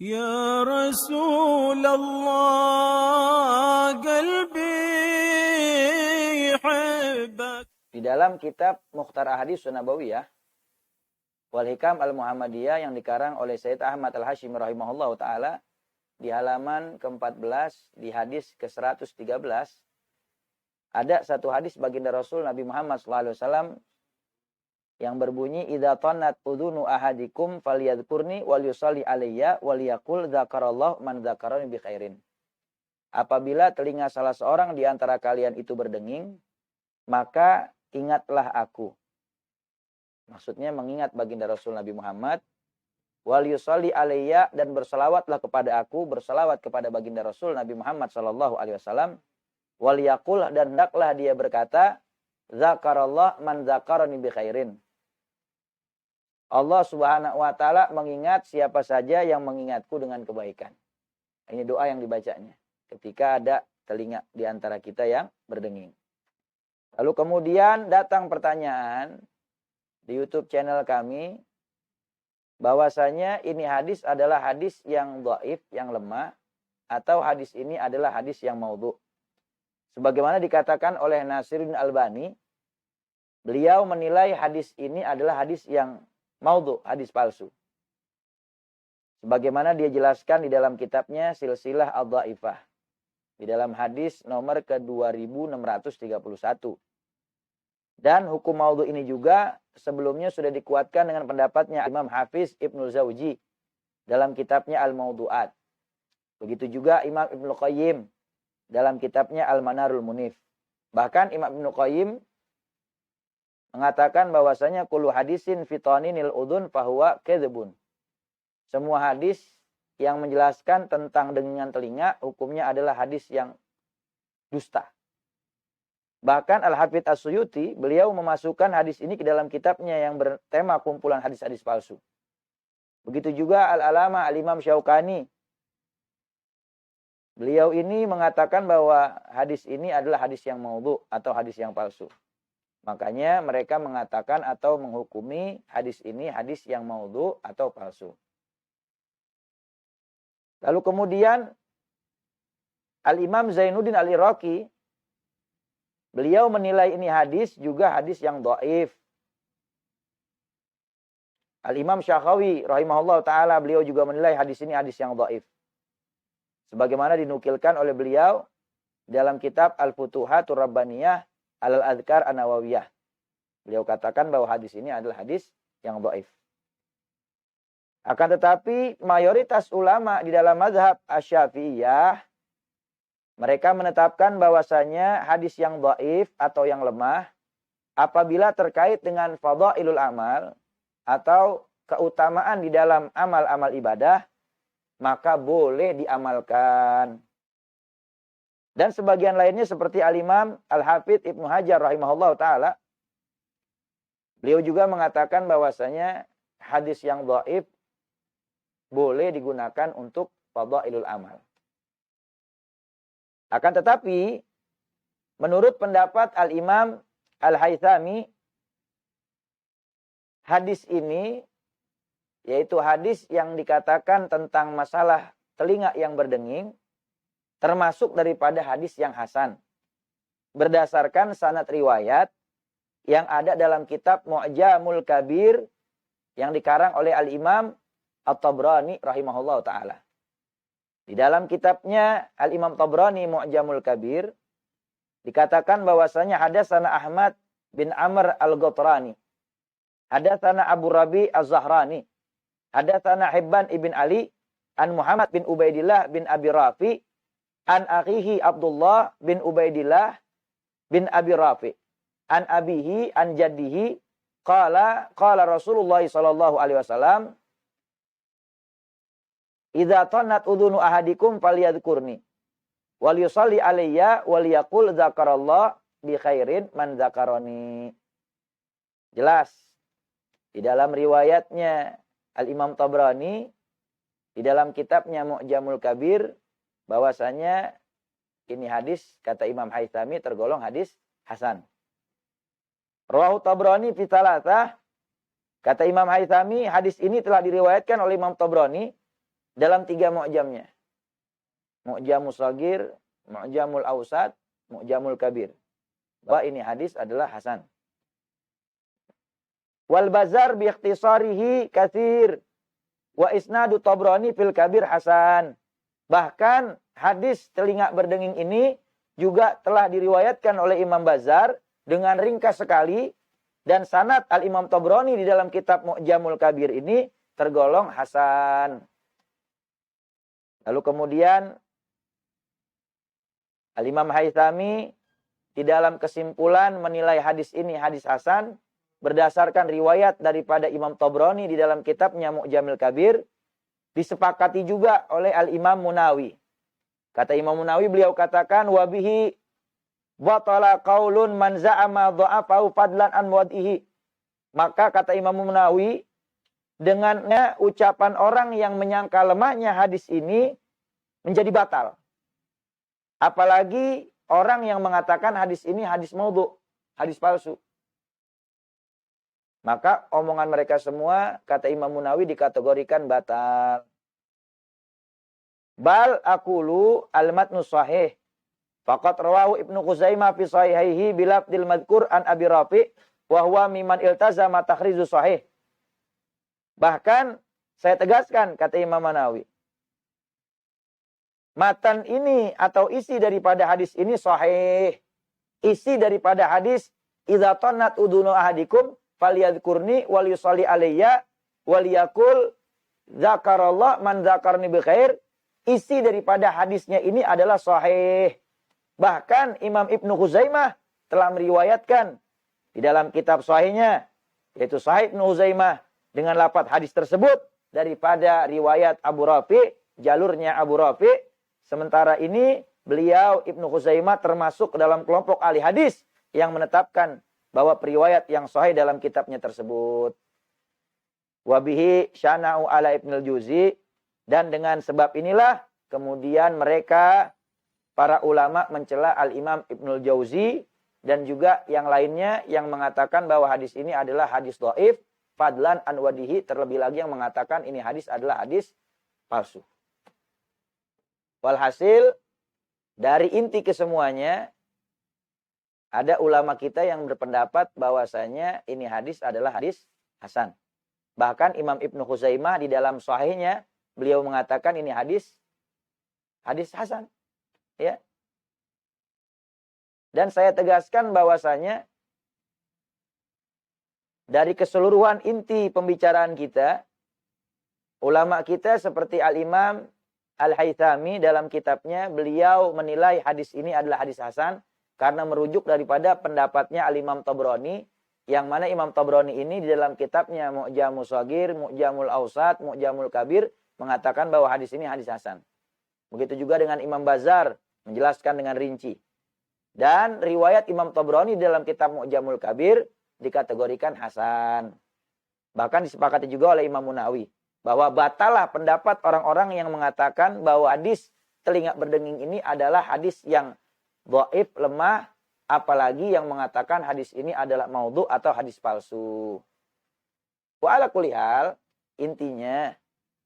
يا رسول الله قلبي يحبك. Di dalam kitab Mukhtar Ahadits Nabawiyah wal Hikam al-Muhammadiyah yang dikarang oleh Sayyid Ahmad al-Hashimi rahimahullah ta'ala, di halaman ke-14 di hadis ke-113 ada satu hadis baginda Rasul Nabi Muhammad SAW yang berbunyi, idza tannat udhunu ahadikum falyadhkurni wal yusalli alayya wal yaqul dzakarallahu man dzakarani bi khairin. Apabila telinga salah seorang di antara kalian itu berdenging, maka ingatlah aku. Maksudnya mengingat baginda Rasul Nabi Muhammad. Wal yusalli alayya, dan berselawatlah kepada aku, berselawat kepada baginda Rasul Nabi Muhammad sallallahu alaihi wasallam. Wal yaqul, dan hendaklah dia berkata, zakarallah man zakarani bi khairin. Allah Subhanahu wa taala mengingat siapa saja yang mengingatku dengan kebaikan. Ini doa yang dibacanya ketika ada telinga di antara kita yang berdenging. Lalu kemudian datang pertanyaan di YouTube channel kami bahwasanya ini hadis adalah hadis yang dhaif, yang lemah, atau hadis ini adalah hadis yang maudhu. Sebagaimana dikatakan oleh Nasiruddin Albani, beliau menilai hadis ini adalah hadis yang maudhu, hadis palsu. Sebagaimana dia jelaskan di dalam kitabnya Silsilah Ad-Dhaifah, di dalam hadis nomor ke-2631. Dan hukum maudhu ini juga sebelumnya sudah dikuatkan dengan pendapatnya Imam Hafiz Ibnul Zawji dalam kitabnya Al-Mawdu'at. Begitu juga Imam Ibnu Qayyim dalam kitabnya Al-Manarul Munif. Bahkan Imam Ibnu Qayyim mengatakan bahwasanya kullu hadisin fitaninil udhun fahuwa kadzibun. Semua hadis yang menjelaskan tentang dengingan telinga hukumnya adalah hadis yang dusta. Bahkan Al-Hafidz As-Suyuti beliau memasukkan hadis ini ke dalam kitabnya yang bertema kumpulan hadis-hadis palsu. Begitu juga Al-Alama Al-Imam Syaukani. Beliau ini mengatakan bahwa hadis ini adalah hadis yang maudhu atau hadis yang palsu. Makanya mereka mengatakan atau menghukumi hadis ini hadis yang maudhu atau palsu. Lalu kemudian Al-Imam Zainuddin Al-Iraqi, beliau menilai ini hadis juga hadis yang dhaif. Al-Imam Syakhawi rahimahullah ta'ala, beliau juga menilai hadis ini hadis yang dhaif. Sebagaimana dinukilkan oleh beliau dalam kitab Al-Futuhatur Rabbaniyah Al-Adhkar An-Nawawiyah. Beliau katakan bahwa hadis ini adalah hadis yang dhaif. Akan tetapi mayoritas ulama di dalam mazhab Asy-Syafi'iyah, mereka menetapkan bahwasanya hadis yang dhaif atau yang lemah apabila terkait dengan fadhailul amal atau keutamaan di dalam amal-amal ibadah, maka boleh diamalkan. Dan sebagian lainnya seperti Al-Imam Al-Hafidz Ibnu Hajar rahimahullah ta'ala, beliau juga mengatakan bahwasanya hadis yang dhaif boleh digunakan untuk fadhailul amal. Akan tetapi, menurut pendapat Al-Imam Al-Haythami, hadis ini, yaitu hadis yang dikatakan tentang masalah telinga yang berdenging, termasuk daripada hadis yang hasan. Berdasarkan sanad riwayat yang ada dalam kitab Mu'jamul Kabir yang dikarang oleh Al-Imam At-Tabrani rahimahullah ta'ala. Di dalam kitabnya Al-Imam Tabrani Mu'jamul Kabir dikatakan bahwasanya hadatsana Ahmad bin Amr Al-Ghatrani, hadatsana Abu Rabi Az-Zahrani, hadatsana Hibban ibn Ali an Muhammad bin Ubaidillah bin Abi Rafi an akhihi Abdullah bin Ubaidillah bin Abi Rafi an abihi an jaddihi qala Rasulullah sallallahu alaihi wasallam, idza tannat udhunu ahadikum falyadhkurni wal yusalli alayya wal yaqul dzakarallah bi khairin man dzakarani. Jelas di dalam riwayatnya Al-Imam Tabrani di dalam kitabnya Mu'jamul Kabir bahwasanya ini hadis kata Imam Haythami tergolong hadis hasan. Rawahu Tabrani fi Thalathah, kata Imam Haythami hadis ini telah diriwayatkan oleh Imam Tabrani dalam 3 mu'jamnya. Mu'jamul Shagir, Mu'jamul Awsat, Mu'jamul Kabir. Bahwa ini hadis adalah hasan. Wal Bazar bi ikhtisarihi katsir wa isnadu Tabrani fil Kabir hasan. Bahkan hadis telinga berdenging ini juga telah diriwayatkan oleh Imam Bazar dengan ringkas sekali, dan sanad Al-Imam Tabrani di dalam kitab Mu'jamul Kabir ini tergolong hasan. Lalu kemudian Al-Imam Haythami di dalam kesimpulan menilai hadis ini hadis hasan berdasarkan riwayat daripada Imam Tabrani di dalam kitabnya Mu'jamul Kabir, disepakati juga oleh Al-Imam Munawi. Kata Imam Munawi, beliau katakan wabihi batala qaulun man za'ama dha'afahu fadlan an muwad'ihi. Maka kata Imam Munawi, dengannya ucapan orang yang menyangka lemahnya hadis ini menjadi batal. Apalagi orang yang mengatakan hadis ini hadis maudhu, hadis palsu. Maka omongan mereka semua, kata Imam Munawi, dikategorikan batal. Bal aqulu al-matnu sahih. Faqat rawahu Ibnu Khuzaimah fi sahihihi bilafdil madhkur an Abi Rafi' wa huwa mimman iltazama takhrizu sahih. Bahkan saya tegaskan, kata Imam Munawi, matan ini atau isi daripada hadis ini sahih. Isi daripada hadis idza tannat udunu ahadikum falyadhkurni wal yusalli alayya wal yaqul zakarallah man zakarni bi khair. Isi daripada hadisnya ini adalah sahih. Bahkan Imam Ibnu Khuzaimah telah meriwayatkan di dalam kitab sahihnya, yaitu Sahih Ibnu Khuzaimah, dengan lafaz hadis tersebut daripada riwayat Abu Rafi, jalurnya Abu Rafi. Sementara ini beliau Ibnu Khuzaimah termasuk dalam kelompok ahli hadis yang menetapkan bahwa periwayat yang sahih dalam kitabnya tersebut. Wabihi syana'u ala Ibnul Juzi, dan dengan sebab inilah kemudian mereka para ulama mencela Al-Imam Ibnul Jauzi dan juga yang lainnya yang mengatakan bahwa hadis ini adalah hadis dhaif fadlan an wadihi, terlebih lagi yang mengatakan ini hadis adalah hadis palsu. Walhasil dari inti kesemuanya, ada ulama kita yang berpendapat bahwasanya ini hadis adalah hadis hasan. Bahkan Imam Ibnu Khuzaimah di dalam sahihnya beliau mengatakan ini hadis hasan, ya. Dan saya tegaskan bahwasanya dari keseluruhan inti pembicaraan kita, ulama kita seperti Al-Imam Al-Haythami dalam kitabnya, beliau menilai hadis ini adalah hadis hasan karena merujuk daripada pendapatnya Al-Imam Tabrani, yang mana Imam Tabrani ini di dalam kitabnya Mu'jamul Shagir, Mu'jamul Awsat, Mu'jamul Kabir mengatakan bahwa hadis ini hadis hasan. Begitu juga dengan Imam Bazar menjelaskan dengan rinci. Dan riwayat Imam Tabrani dalam kitab Mu'jamul Kabir dikategorikan hasan. Bahkan disepakati juga oleh Imam Munawi bahwa batalah pendapat orang-orang yang mengatakan bahwa hadis telinga berdenging ini adalah hadis yang dhaif, lemah, apalagi yang mengatakan hadis ini adalah maudhu atau hadis palsu. Wa ala kulli hal, intinya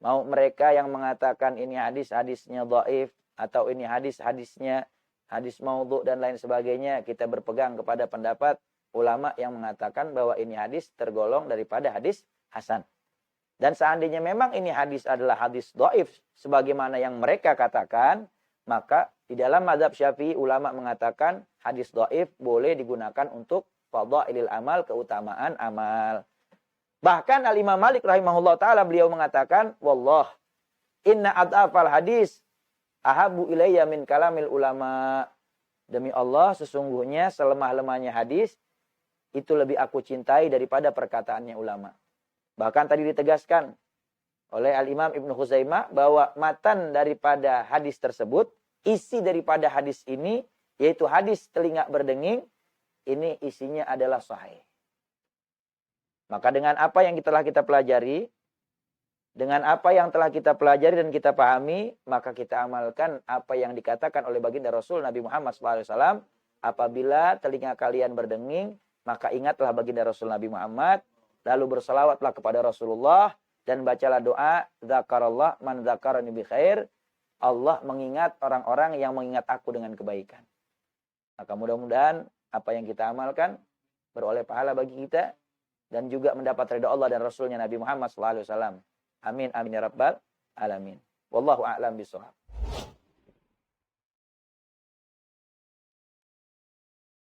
mau mereka yang mengatakan ini hadisnya dhaif atau ini hadisnya hadis maudhu dan lain sebagainya, kita berpegang kepada pendapat ulama yang mengatakan bahwa ini hadis tergolong daripada hadis hasan. Dan seandainya memang ini hadis adalah hadis dhaif sebagaimana yang mereka katakan, maka di dalam mazhab Syafi'i ulama mengatakan hadis dhaif boleh digunakan untuk fadhailil amal, keutamaan amal. Bahkan Al-Imam Malik rahimahullah ta'ala beliau mengatakan, wallah inna ad'afal hadis ahabu ilayya min kalamil ulama. Demi Allah, sesungguhnya selemah-lemahnya hadis itu lebih aku cintai daripada perkataannya ulama. Bahkan tadi ditegaskan oleh Al-Imam Ibnu Khuzaimah bahwa matan daripada hadis tersebut, isi daripada hadis ini, yaitu hadis telinga berdenging, ini isinya adalah sahih. Maka dengan apa yang telah kita pelajari, dengan apa yang telah kita pelajari dan kita pahami, maka kita amalkan apa yang dikatakan oleh baginda Rasul Nabi Muhammad SAW. Apabila telinga kalian berdenging, maka ingatlah baginda Rasul Nabi Muhammad, lalu bersalawatlah kepada Rasulullah, Dan bacalah doa, Zakarallah man zakarani bi khair. Allah mengingat orang-orang yang mengingat aku dengan kebaikan. Maka mudah-mudahan apa yang kita amalkan beroleh pahala bagi kita dan juga mendapat ridha Allah dan Rasulnya Nabi Muhammad SAW. Amin amin ya rabbal alamin. Wallahu a'lam bishawab.